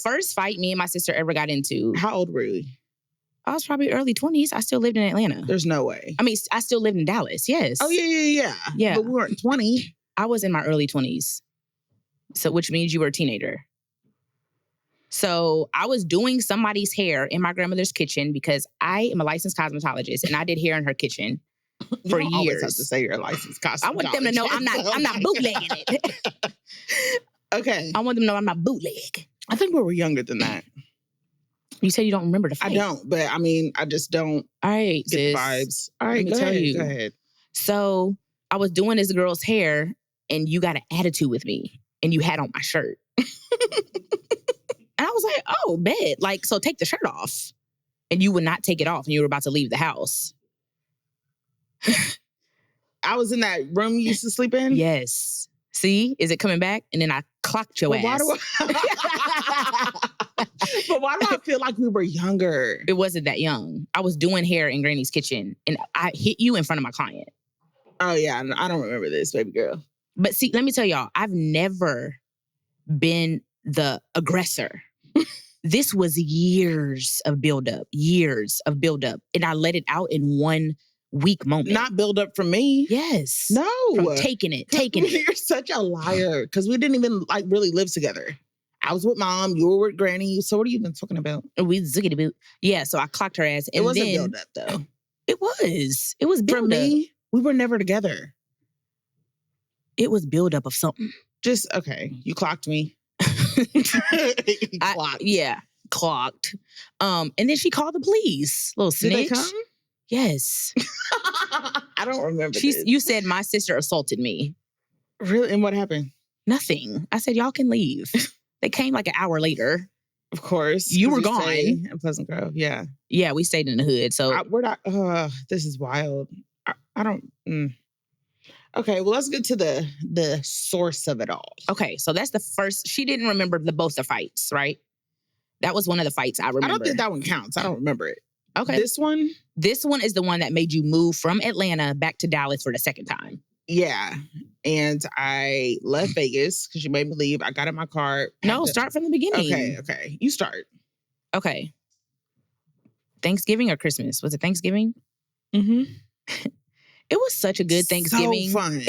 First fight me and my sister ever got into. How old were you? I was probably early 20s. I still lived in Atlanta. There's no way. I mean, I still lived in Dallas. Yes. Oh, yeah. But we weren't 20. I was in my early 20s. So, which means you were a teenager. So I was doing somebody's hair in my grandmother's kitchen because I am a licensed cosmetologist and I did hair in her kitchen for years. Always have to say you're a licensed cosmetologist. I want them to know I'm not bootlegging it. Okay. I want them to know I'm not bootleg. I think we were younger than that. You said you don't remember the fight. I don't, but I mean, I just don't All right, get the sis. vibes. All right, Let me go ahead. So I was doing this girl's hair and you got an attitude with me and you had on my shirt. And I was like, oh, bet. Like, so take the shirt off. And you would not take it off and you were about to leave the house. I was in that room you used to sleep in? Yes. See? Is it coming back? And then I clocked your ass. But why do I feel like we were younger? It wasn't that young. I was doing hair in Granny's kitchen and I hit you in front of my client. Oh, yeah. I don't remember this, baby girl. But see, let me tell y'all, I've never been the aggressor. This was years of buildup. And I let it out in one weak moment. Not build up from me. Yes. No. From taking it. You're such a liar. Because we didn't even like really live together. I was with mom. You were with Granny. So what are you been talking about? We ziggity boot. Yeah, so I clocked her ass. And it wasn't then, build up though. It was. It was build For me, we were never together. It was build up of something. Just, okay. You clocked me. Clocked. Clocked. And then she called the police. Little snitch. Did they come? Yes. I don't remember this. You said my sister assaulted me. Really? And what happened? Nothing. I said, y'all can leave. They came like an hour later. Of course. You were gone. In Pleasant Grove, yeah. Yeah, we stayed in the hood. So we're not, this is wild. I don't... Okay, well, let's get to the source of it all. Okay, so that's the first. She didn't remember both the fights, right? That was one of the fights I remember. I don't think that one counts. I don't remember it. Okay. This one is the one that made you move from Atlanta back to Dallas for the second time. Yeah. And I left Vegas because you made me leave. I got in my car. Start from the beginning. Okay. You start. Okay. Thanksgiving or Christmas? Was it Thanksgiving? Mm-hmm. It was such a good Thanksgiving. So fun.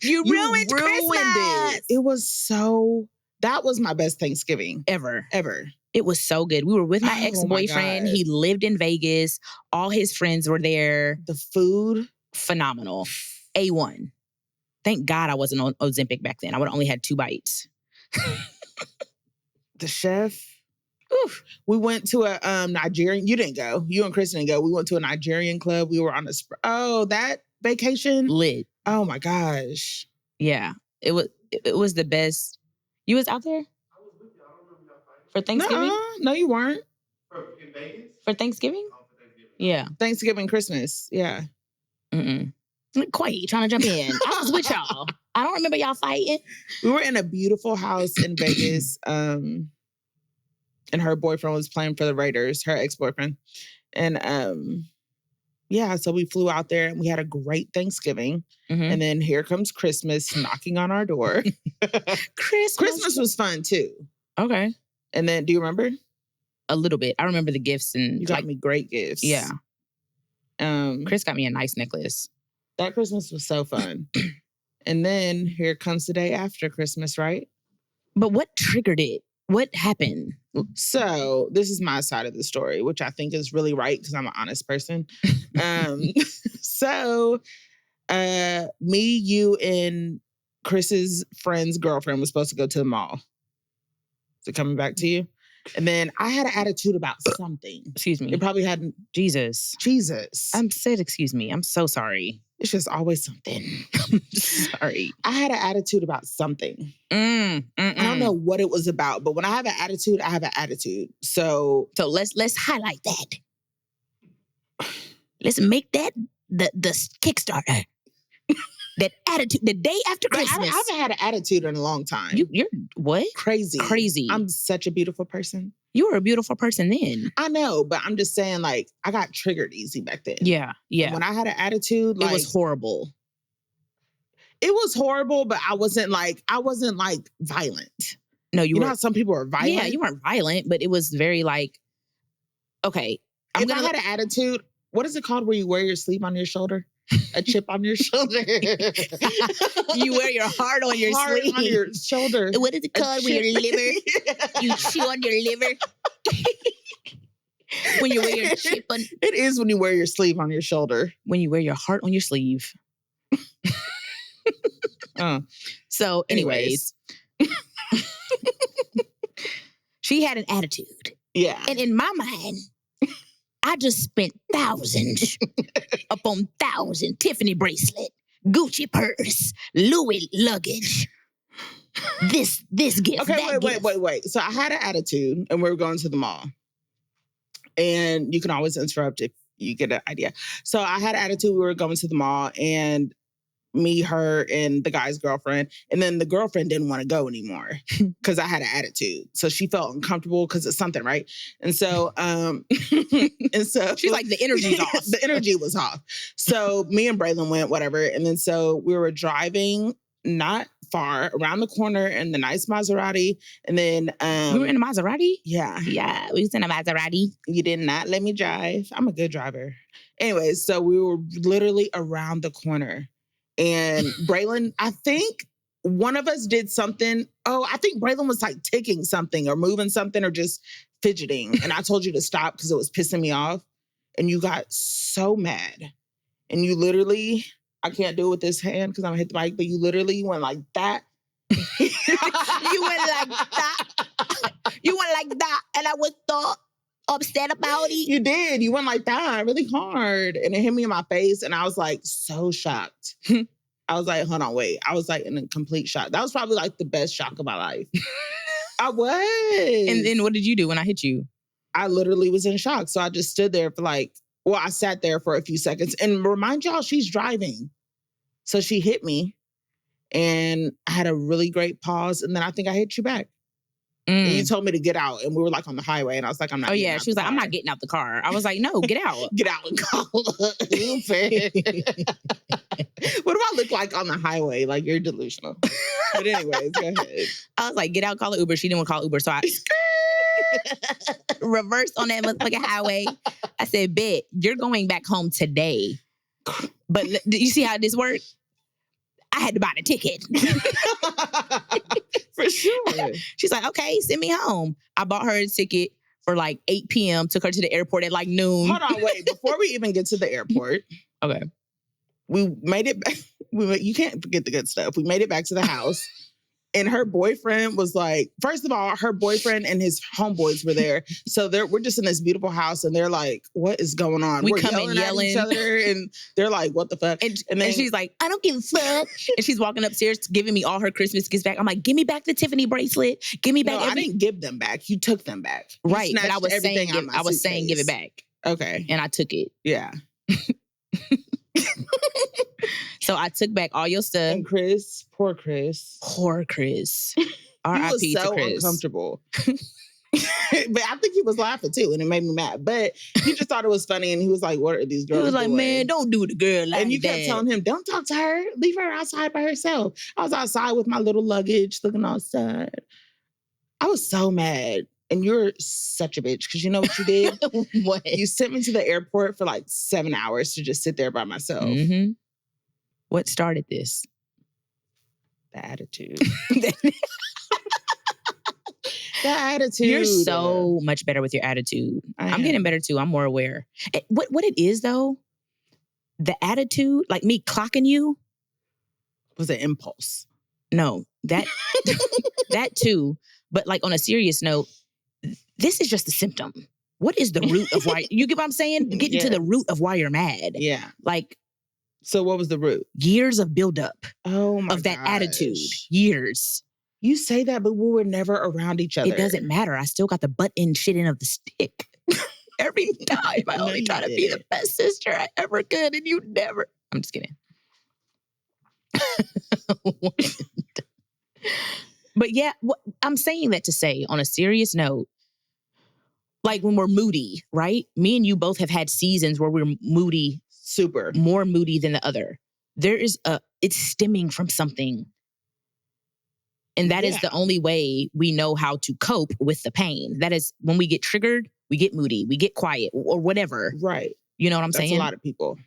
You ruined Christmas. It was so... That was my best Thanksgiving. Ever. It was so good. We were with my ex-boyfriend. He lived in Vegas. All his friends were there. The food? Phenomenal. A1. Thank God I wasn't on Ozempic back then. I would have only had 2 bites. The chef? Oof. We went to a Nigerian... You didn't go. You and Chris didn't go. We went to a Nigerian club. We were on that vacation? Lit. Oh my gosh. Yeah. It was the best... You was out there? I was with you. I don't remember y'all fighting. For Thanksgiving? No, you weren't. In Vegas? For Thanksgiving? Oh, for Thanksgiving. Yeah. Thanksgiving, Christmas. Yeah. Quite trying to jump in. I was with y'all. I don't remember y'all fighting. We were in a beautiful house in Vegas. And her boyfriend was playing for the Raiders, her ex-boyfriend. And so we flew out there and we had a great Thanksgiving. Mm-hmm. And then here comes Christmas knocking on our door. Christmas was fun too. Okay. And then, do you remember? A little bit. I remember the gifts and you got me great gifts. Yeah. Chris got me a nice necklace. That Christmas was so fun. And then here comes the day after Christmas, right? But what triggered it? What happened? So this is my side of the story, which I think is really right because I'm an honest person. So me, you, and Chris's friend's girlfriend was supposed to go to the mall. Is it coming back to you? And then I had an attitude about something. Excuse me. It probably hadn't. Jesus. Excuse me. I'm so sorry. It's just always something. Sorry. I had an attitude about something. I don't know what it was about, but when I have an attitude, I have an attitude. So let's highlight that. Let's make that the Kickstarter. That attitude, the day after Christmas. I haven't had an attitude in a long time. You're what? Crazy. I'm such a beautiful person. You were a beautiful person then. I know, but I'm just saying, like, I got triggered easy back then. Yeah. When I had an attitude, like, it was horrible. It was horrible, but I wasn't like violent. No, you You know were. how some people are violent? Yeah, you weren't violent, but it was very like, okay, If I had an attitude, what is it called where you wear your sleeve on your shoulder? A chip on your shoulder. you wear your heart on your Heart sleeve. on your shoulder. What is it A called when your chip. liver? You chew on your liver. When you wear your chip on. It is when you wear your sleeve on your shoulder. When you wear your heart on your sleeve. So, anyways. She had an attitude. Yeah. And in my mind, I just spent thousands upon thousands. Tiffany bracelet, Gucci purse, Louis luggage. This gift. Okay, that gift. wait. So I had an attitude and we were going to the mall. And you can always interrupt if you get an idea. So I had an attitude. We were going to the mall and me, her, and the guy's girlfriend. And then the girlfriend didn't want to go anymore because I had an attitude. So she felt uncomfortable because of something, right? And so, She's like, the energy's off. The energy was off. So me and Braylon went, whatever. And then so we were driving not far around the corner in the nice Maserati. And then we were in a Maserati? Yeah. Yeah, we was in a Maserati. You did not let me drive. I'm a good driver. Anyways, so we were literally around the corner. And Braylon, I think one of us did something. Oh, I think Braylon was like ticking something or moving something or just fidgeting. And I told you to stop because it was pissing me off. And you got so mad. And you literally, I can't do it with this hand because I'm gonna hit the mic, but you literally went like that. You went like that. You went like that. And I was so upset about it. You did. You went like that really hard. And it hit me in my face. And I was like so shocked. I was like, hold on, wait. I was like in a complete shock. That was probably like the best shock of my life. I was. And then what did you do when I hit you? I literally was in shock. So I just stood there for I sat there for a few seconds. And remind y'all, she's driving. So she hit me. And I had a really great pause. And then I think I hit you back. And you told me to get out. And we were like on the highway. And I was like, I'm not getting out she was like, I'm not getting out the car. I was like, no, get out. Get out and call Uber. What do I look like on the highway? Like, you're delusional. But anyways, go ahead. I was like, get out, call an Uber. She didn't want to call Uber. So I reversed on that motherfucking highway. I said, bet, you're going back home today. But do you see how this worked? I had to buy the ticket. For sure. She's like, okay, send me home. I bought her a ticket for like 8 p.m., took her to the airport at like noon. Hold on, wait. Before we even get to the airport. Okay. We made it back. You can't forget the good stuff. We made it back to the house. And her boyfriend was like, first of all, her boyfriend and his homeboys were there. So we're just in this beautiful house and they're like, what is going on? We we're come in yelling at each other and they're like, what the fuck? And then she's like, I don't give a fuck. And she's walking upstairs giving me all her Christmas gifts back. I'm like, give me back the Tiffany bracelet. Give me back I didn't give them back. You took them back. You right. But I was saying, give it back. Okay. And I took it. Yeah. So I took back all your stuff. And Chris, poor Chris. Poor Chris. R.I.P. He was so to Chris. uncomfortable. But I think he was laughing too, and it made me mad. But he just thought it was funny, and he was like, "What are these girls?" He was like, doing? "Man, don't do the girl like that." And you kept telling him, "Don't talk to her. Leave her outside by herself." I was outside with my little luggage, looking outside. I was so mad. And you're such a bitch because you know what you did? What? You sent me to the airport for like 7 hours to just sit there by myself. Mm-hmm. What started this? The attitude. The attitude. You're so much better with your attitude. I'm getting better too. I'm more aware. What it is though, the attitude, like me clocking you, was an impulse. No, that too. But like on a serious note, this is just a symptom. What is the root of why? You get what I'm saying? Getting to the root of why you're mad. Yeah. Like. So what was the root? Years of buildup. Oh my of that attitude. Years. You say that, but we were never around each other. It doesn't matter. I still got the butt end shit end of the stick. Every time. I only try to be the best sister I ever could, and you never. I'm just kidding. But yeah, I'm saying that to say, on a serious note, like when we're moody, right? Me and you both have had seasons where we're moody. Super. More moody than the other. It's stemming from something And that is the only way we know how to cope with the pain. That is when we get triggered, we get moody, we get quiet or whatever. Right. You know what I'm That's saying? a lot of people.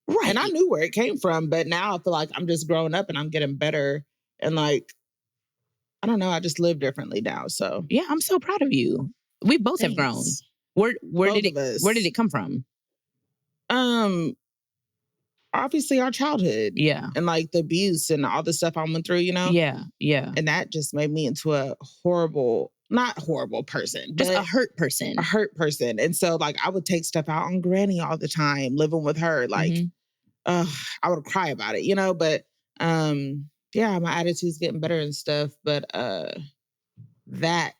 Right. And I knew where it came from, but now I feel like I'm just growing up and I'm getting better. And like, I don't know, I just live differently now. So yeah, I'm so proud of you. We both have grown. Thanks. Where Both did of us. where did it come from? Obviously our childhood. Yeah. And like the abuse and all the stuff I went through, you know? Yeah. Yeah. And that just made me into a not horrible person, Just but a hurt person. a hurt person. And so like I would take stuff out on Granny all the time, living with her. Like I would cry about it, you know? But yeah, my attitude's getting better and stuff. But that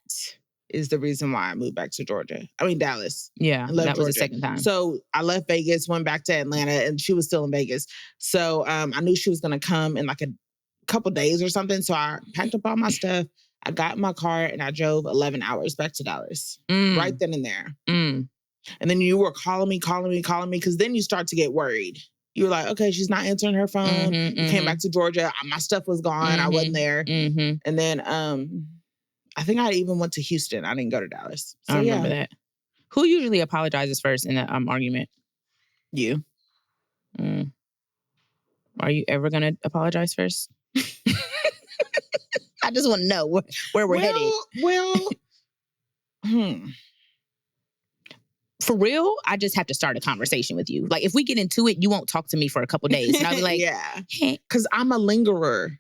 is the reason why I moved back to Georgia. I mean, Dallas. Yeah, I left that was the Georgia. second time. So I left Vegas, went back to Atlanta, and she was still in Vegas. So I knew she was going to come in like a couple days or something. So I packed up all my stuff. I got in my car and I drove 11 hours back to Dallas. Right then and there. And then you were calling me, because then you start to get worried. You were like, okay, she's not answering her phone. You came back to Georgia. My stuff was gone. I wasn't there. And then I think I even went to Houston. I didn't go to Dallas. So, I remember that. Who usually apologizes first in that argument? You. Are you ever going to apologize first? I just want to know where we're headed. Well, For real, I just have to start a conversation with you. Like, if we get into it, you won't talk to me for a couple days. And I'll be like, yeah. Because I'm a lingerer.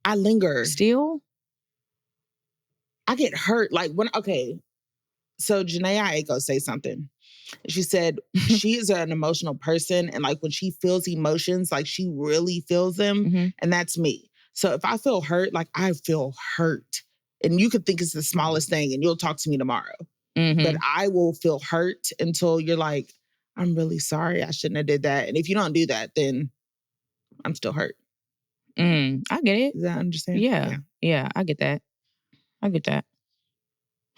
I linger. Still? I get hurt. Like so Janae Aiko say something. She said she is an emotional person. And like when she feels emotions, like she really feels them. And that's me. So if I feel hurt, like I feel hurt. And you could think it's the smallest thing and you'll talk to me tomorrow. But I will feel hurt until you're like, I'm really sorry. I shouldn't have did that. And if you don't do that, then I'm still hurt. I get it. Does that understand? Yeah, I get that.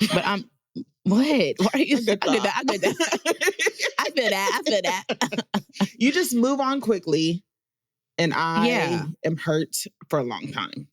But I'm what? Why are you? I get that. I feel that. You just move on quickly, and I am hurt for a long time.